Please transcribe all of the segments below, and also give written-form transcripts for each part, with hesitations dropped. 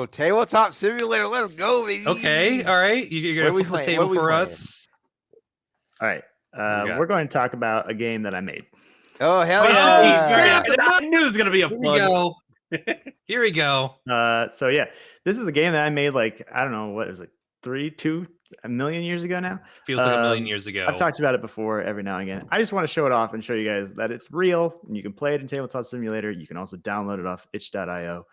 go. Tabletop Simulator. Let's go, baby. Okay, all right. You're gonna flip the table for us. All right. We're going to talk about a game that I made. Oh, hell Oh, yeah. I knew this was gonna be a plug. Here we go. So yeah, this is a game that I made like, I don't know, what it was like 1 million years ago now. Feels like a million years ago. I've talked about it before every now and again. I just want to show it off and show you guys that it's real and you can play it in Tabletop Simulator. You can also download it off itch.io.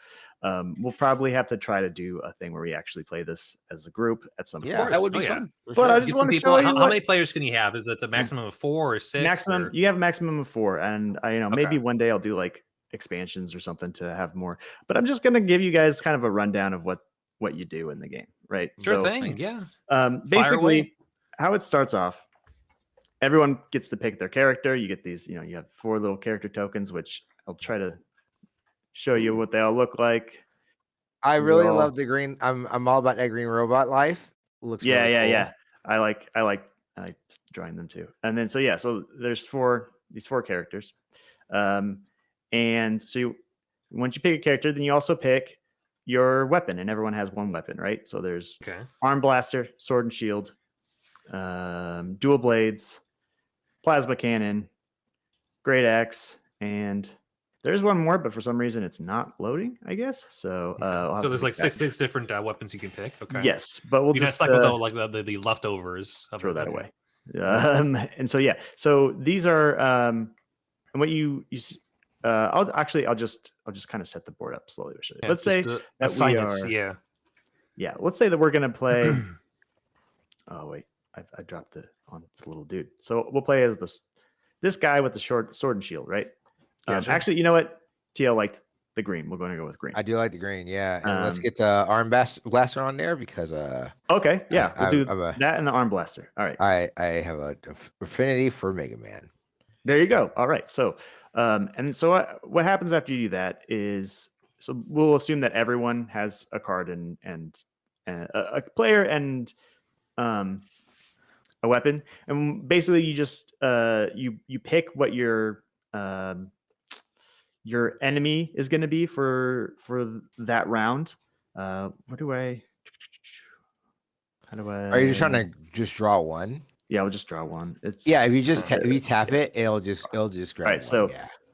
We'll probably have to try to do a thing where we actually play this as a group at some point. Yeah, That would be fun. But I just want to show you how many players can you have? Is it a maximum of 4 or 6? Maximum. Or? You have a maximum of 4, and maybe one day I'll do like expansions or something to have more. But I'm just gonna give you guys kind of a rundown of what you do in the game, right? Sure thing. Yeah. Basically, how it starts off, everyone gets to pick their character. You get these, you have 4 little character tokens, which I'll try to show you what they all look like. I really love the green. I'm all about that green robot life. Looks really cool. Yeah. I like drawing them too. And then so there's these 4 characters. And so once you pick a character, then you also pick your weapon, and everyone has one weapon, right? So there's arm blaster, sword and shield, dual blades, plasma cannon, great axe, and there's one more, but for some reason it's not loading, I guess. So so there's like six different weapons you can pick. Okay. Yes, but we'll just stuck with the leftovers. Throw that away. And so these are and what you I'll just kind of set the board up slowly. Let's say that we are let's say that we're gonna play. Oh wait, I dropped it on the little dude. So we'll play as this guy with the short sword and shield, right? Actually, you know what? TL liked the green. We're going to go with green. I do like the green, yeah. And let's get the arm blaster on there because okay, yeah, we'll do that and the arm blaster. All right. I have a affinity for Mega Man. There you go. All right. So and so what happens after you do that is, so we'll assume that everyone has a card and a player and a weapon, and basically you just you pick what your enemy is going to be for that round. How do I? Are you just trying to just draw one? Yeah, we'll just draw one. It's if you just if you tap it, it'll just grab. All right, so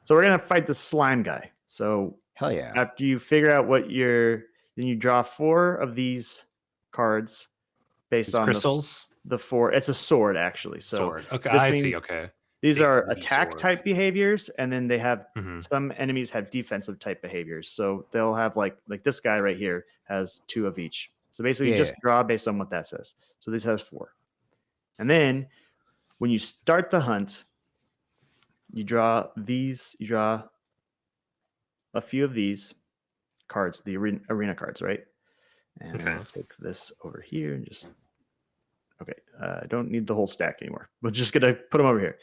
we're gonna fight the slime guy. So hell yeah! After you figure out then you draw 4 of these cards based on crystals. The 4. It's a sword actually. So sword. Okay, I see. Okay. These are attack type behaviors, and then they have some enemies have defensive type behaviors. So they'll have like this guy right here has 2 of each. So basically, you just draw based on what that says. So this has 4. And then when you start the hunt, you draw these. You draw a few of these cards, the arena cards, right? And I'll take this over here and just I don't need the whole stack anymore. We're just gonna put them over here.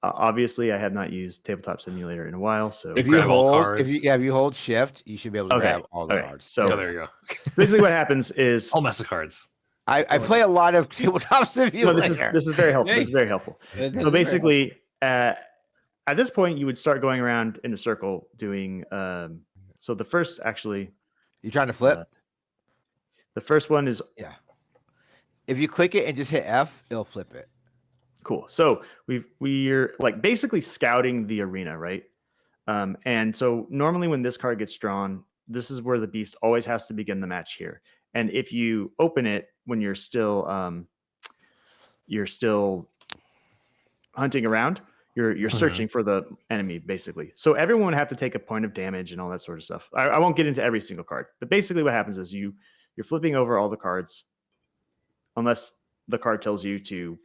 Obviously, I have not used Tabletop Simulator in a while, so if you hold Shift, you should be able to grab all the cards. So there you go. Basically, what happens is whole mess of cards. I play a lot of Tabletop Simulator. No, this is very helpful. This is very helpful. So basically, at this point, you would start going around in a circle doing. So the first, actually, you trying to flip? The first one is If you click it and just hit F, it'll flip it. Cool. So we're like basically scouting the arena, right? And so normally when this card gets drawn, this is where the beast always has to begin the match here. And if you open it when you're still hunting around, you're searching for the enemy basically. So everyone would have to take a point of damage and all that sort of stuff. I won't get into every single card, but basically what happens is you're flipping over all the cards unless the card tells you to,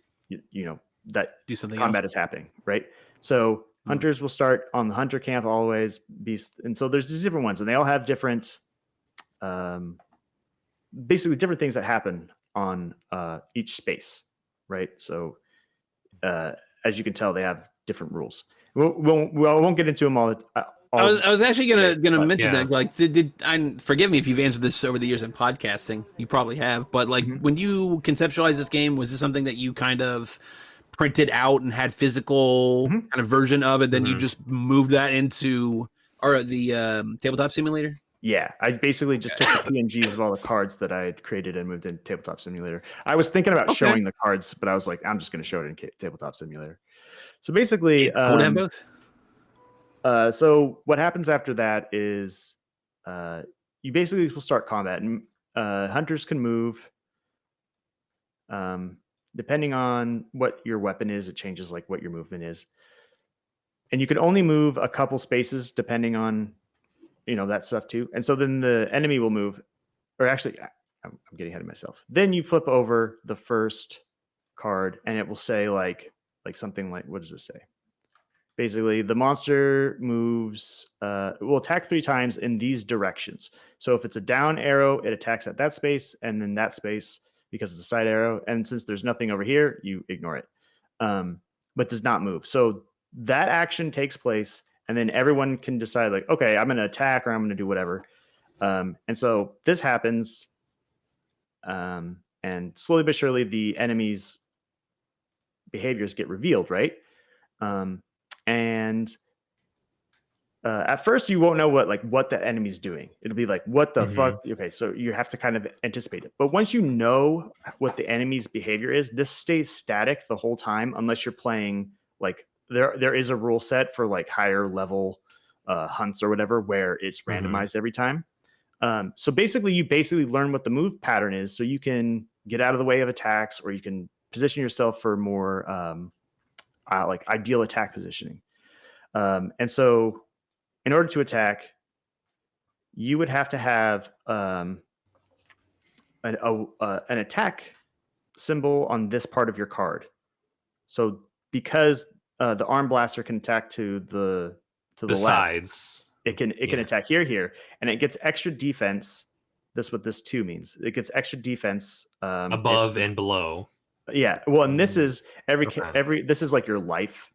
that do something combat is happening, right? So hunters will start on the hunter camp always, beast, and so there's these different ones, and they all have different, basically different things that happen on each space, right? So as you can tell, they have different rules. We won't get into them all. I was actually gonna mention that. Like, forgive me if you've answered this over the years in podcasting. You probably have, but like when you conceptualized this game, was this something that you kind of printed out and had physical kind of version of it? Then you just moved that into the tabletop simulator. Yeah, I basically just took the PNGs of all the cards that I had created and moved into Tabletop Simulator. I was thinking about showing the cards, but I was like, I'm just going to show it in Tabletop Simulator. So basically, cool to have both. So what happens after that is you basically will start combat, and hunters can move. Depending on what your weapon is, it changes like what your movement is. And you can only move a couple spaces depending on, that stuff too. And so then the enemy will move, or actually, I'm getting ahead of myself. Then you flip over the first card and it will say like something like, what does it say? Basically, the monster moves, will attack 3 times in these directions. So if it's a down arrow, it attacks at that space and then that space because it's a side arrow. And since there's nothing over here, you ignore it, but does not move. So that action takes place, and then everyone can decide like, okay, I'm going to attack or I'm going to do whatever. And so this happens, and slowly but surely the enemy's behaviors get revealed, right? And at first you won't know what the enemy's doing. It'll be like, what the fuck? Okay, so you have to kind of anticipate it. But once you know what the enemy's behavior is, this stays static the whole time unless you're playing like there is a rule set for like higher level hunts or whatever where it's randomized every time. So basically you learn what the move pattern is, so you can get out of the way of attacks, or you can position yourself for more like ideal attack positioning. And so in order to attack, you would have to have an attack symbol on this part of your card. So because the arm blaster can attack to the sides, it can attack here, and it gets extra defense. That's what this 2 means. It gets extra defense above and below. Yeah. Well, and this is every this is like your life,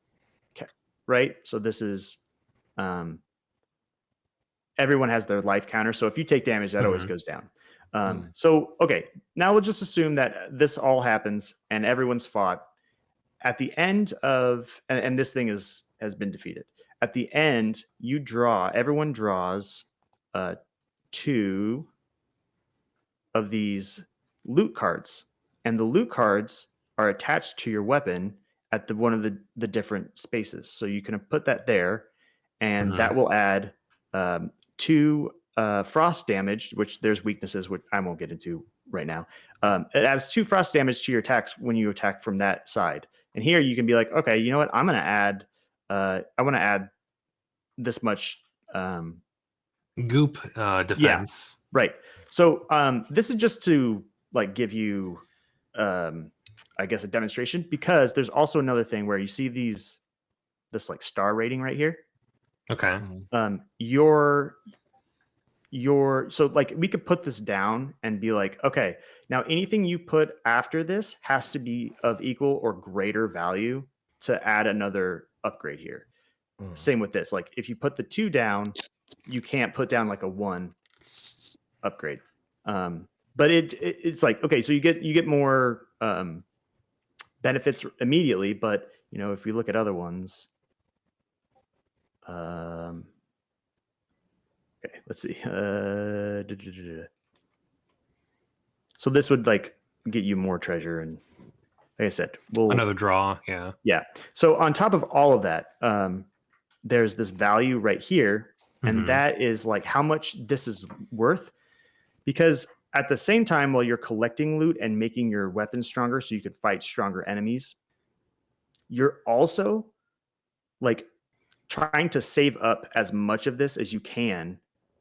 right? So this is everyone has their life counter. So if you take damage, that always goes down. So, okay, now we'll just assume that this all happens and everyone's fought. At the end of, and this thing has been defeated. At the end, everyone draws 2 of these loot cards. And the loot cards are attached to your weapon at one of the different spaces. So you can put that there, and that will add 2 frost damage, which there's weaknesses, which I won't get into right now. It adds 2 frost damage to your attacks when you attack from that side. And here you can be like, okay, you know what? I'm going to add, I want to add this much goop defense. Yeah, right. So this is just to like give you, I guess, a demonstration, because there's also another thing where you see this like star rating right here. Okay. So like we could put this down and be like, okay, now anything you put after this has to be of equal or greater value to add another upgrade here. Same with this. Like if you put the 2 down, you can't put down like a 1 upgrade. But it's like, okay, so you get more benefits immediately, but if we look at other ones, okay, let's see. So this would like get you more treasure, and like I said, another draw. Yeah. So on top of all of that, there's this value right here, and that is like how much this is worth, because at the same time, while you're collecting loot and making your weapons stronger so you could fight stronger enemies, you're also like trying to save up as much of this as you can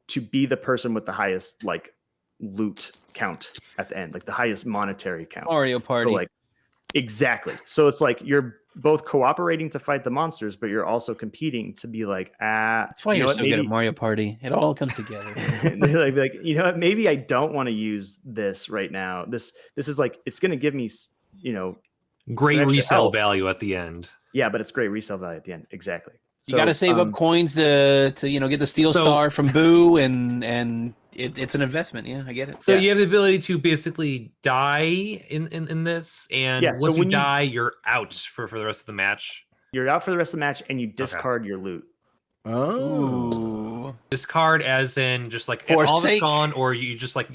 to be the person with the highest like loot count at the end, like the highest monetary count. Mario Party. So, like, exactly. So it's like you're both cooperating to fight the monsters, but you're also competing to be like, that's why you're so good at Mario Party. It all comes together. like, maybe I don't want to use this right now. This is like, it's going to give me, great resale value at the end. Yeah, but it's great resale value at the end. Exactly. You got to save up coins to get the steel star from Boo, and it's an investment. Yeah, I get it. So you have the ability to basically die in this, and once you die, you're out for the rest of the match. You're out for the rest of the match, and you discard your loot. Oh. Discard as in just like For all of it's sake. gone, or you just like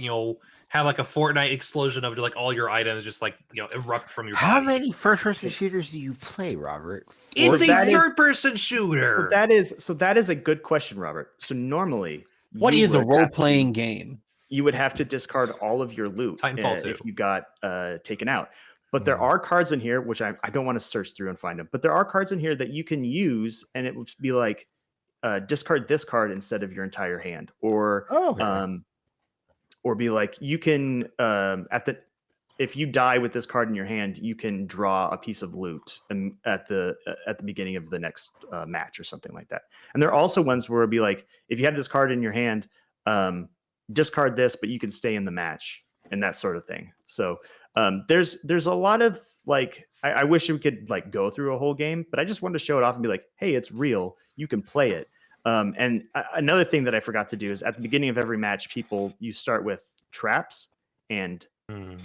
have like a Fortnite explosion of like all your items just like erupt from your body. How many first-person shooters do you play, Robert? It's a third-person shooter. So that is a good question, Robert. So normally, what is a role-playing game? You would have to discard all of your loot if you got taken out. But there are cards in here, which I don't want to search through and find them. But there are cards in here that you can use, and it would be like discard this card instead of your entire hand, or be like you can if you die with this card in your hand, you can draw a piece of loot and at the beginning of the next match or something like that. And there are also ones where it'd be like if you have this card in your hand, discard this, but you can stay in the match and that sort of thing. So there's a lot of like I wish we could like go through a whole game, but I just wanted to show it off and be like, hey, it's real. You can play it. And another thing that I forgot to do is at the beginning of every match, you start with traps and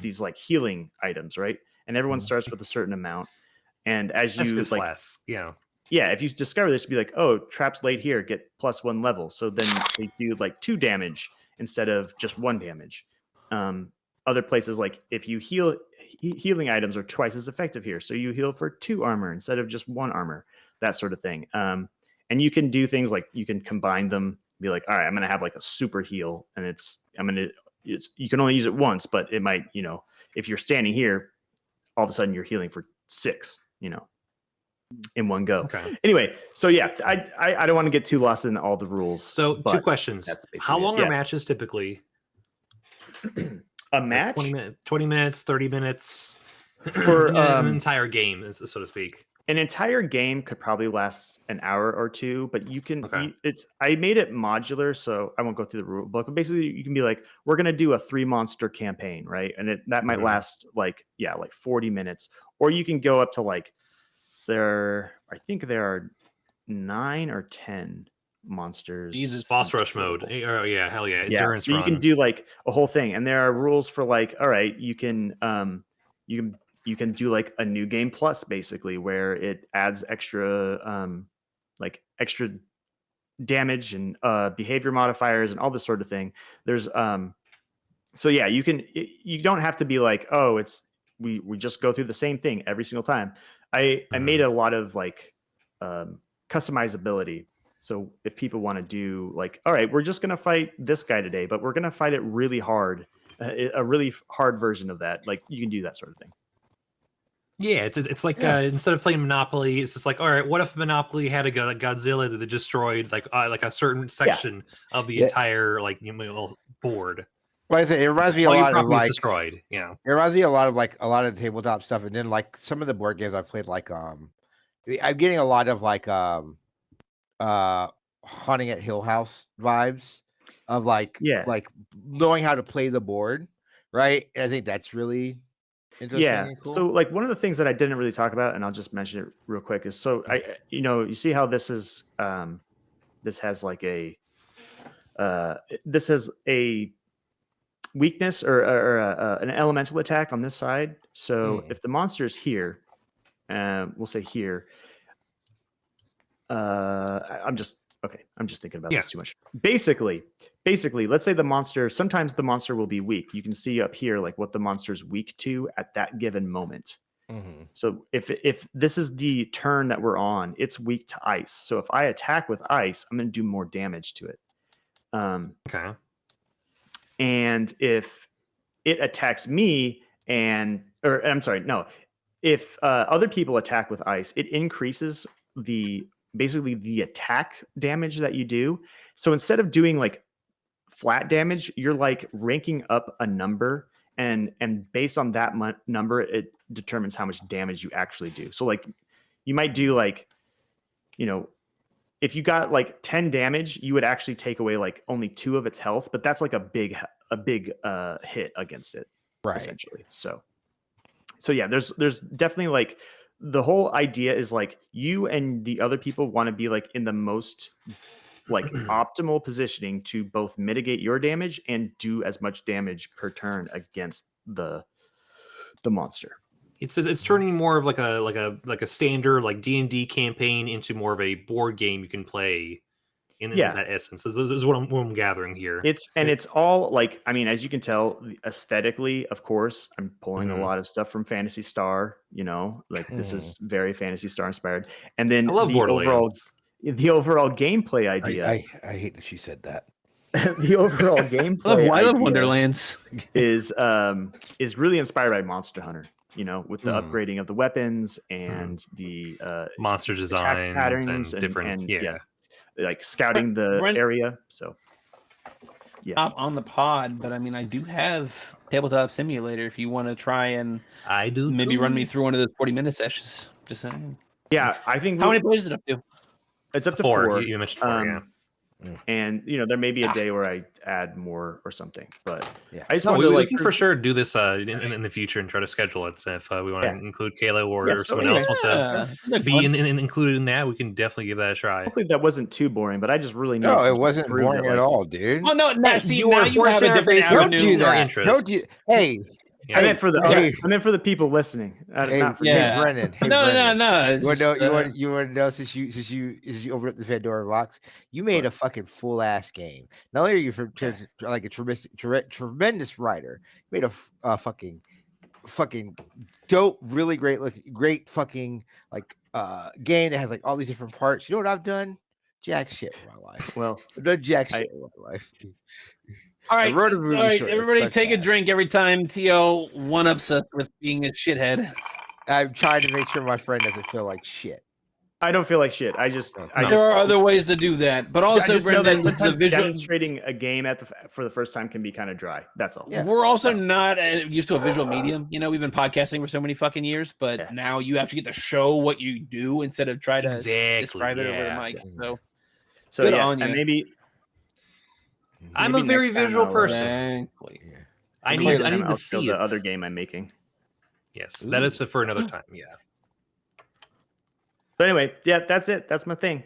these like healing items, right? And everyone starts with a certain amount. And as you like, if you discover this, be like, oh, traps laid here, get +1 level. So then they do like 2 damage instead of just 1 damage. Other places, like if you healing items are twice as effective here. So you heal for 2 armor instead of just 1 armor, that sort of thing. And you can do things like you can combine them, be like, all right, I'm going to have like a super heal, and you can only use it once, but it might, if you're standing here, all of a sudden you're healing for 6, in one go. Okay. Anyway, so yeah, I don't want to get too lost in all the rules. So 2 questions. How long are matches typically? A match? 20 minutes, 30 minutes for an entire game, so to speak. An entire game could probably last an hour or 2, but you can. I made it modular, so I won't go through the rule book. But basically, you can be like, we're gonna do a 3-monster campaign, right? And that might last like 40 minutes, or you can go up to like I think there are 9 or 10 monsters. Jesus, boss rush mode. Oh yeah, hell yeah, endurance so you can do like a whole thing, and there are rules for like, all right, you can do like a new game plus, basically, where it adds extra extra damage and behavior modifiers and all this sort of thing. There's so yeah, you don't have to be like, oh, we just go through the same thing every single time. I made a lot of like customizability. So if people want to do like, all right, we're just going to fight this guy today, but we're going to fight it really hard, a really hard version of that. Like you can do that sort of thing. Yeah, it's like instead of playing Monopoly, it's just like, all right, what if Monopoly had a Godzilla that destroyed like a certain section of the entire board? Well, it reminds me a lot of like destroyed. Yeah, it reminds me a lot of like a lot of the tabletop stuff, and then like some of the board games I've played, like I'm getting a lot of like Haunting at Hill House vibes of like knowing how to play the board, right? And I think that's really interesting and cool. So like one of the things that I didn't really talk about, and I'll just mention it real quick, is you see how this is this has like a weakness or an elemental attack on this side. So if the monster is here, we'll say here, I'm just thinking about this too much. Basically, let's say sometimes the monster will be weak. You can see up here like what the monster's weak to at that given moment. So if this is the turn that we're on, it's weak to ice. So if I attack with ice, I'm going to do more damage to it. And if it attacks me if other people attack with ice, it increases basically the attack damage that you do. So instead of doing like flat damage, you're like ranking up a number, and based on that number, it determines how much damage you actually do. So like you might do like, if you got like 10 damage, you would actually take away like only 2 of its health, but that's like a big hit against it, right? Essentially. So yeah, there's definitely like the whole idea is like you and the other people want to be like in the most like optimal positioning to both mitigate your damage and do as much damage per turn against the monster. It's turning more of like a standard like D&D campaign into more of a board game you can play in that essence. This is what I'm gathering here. It's all like, I mean, as you can tell, aesthetically, of course, I'm pulling a lot of stuff from Phantasy Star. You know, like this is very Phantasy Star inspired. And then the overall gameplay idea. I hate that she said that. The overall gameplay I love Wonderlands is really inspired by Monster Hunter. You know, with the upgrading of the weapons and the monster designs patterns and different, like scouting the area. So on the pod, but I mean, I do have Tabletop Simulator if you want to try and maybe run me through one of those 40-minute sessions. Just saying. Yeah, I think. How many players is it up to? It's up to 4. You mentioned 4, And you know, there may be a day where I add more or something, but I just want to we can for sure do this in the future and try to schedule it. So if we want to include Kayla or someone else wants to be included in that, we can definitely give that a try. Hopefully that wasn't too boring, but I just really need. No, it wasn't boring at all, dude. Well, no, now you have a different avenue. Don't do that. Don't do. Hey. I meant for the people listening. Not for Brennan. Hey, no. You want to know since you opened up the Pandora box, you made a fucking full ass game. Not only are you like a tremendous writer, you made a fucking dope, really great fucking like game that has like all these different parts. You know what I've done? Jack shit in my life. Well, I've done jack shit in my life. All right, everybody take a drink every time T.O. one-ups us with being a shithead. I'm trying to make sure my friend doesn't feel like shit. I don't feel like shit. There are other ways to do that, but also, Brendan, demonstrating a game for the first time can be kind of dry. That's all. Yeah. We're also not used to a visual medium. You know, we've been podcasting for so many fucking years, but now you actually get to show what you do instead of try to describe it over the mic. So good on you. And maybe I'm a very visual person. I need to see the other game I'm making. Yes, that is for another time. Yeah. But anyway, that's it. That's my thing.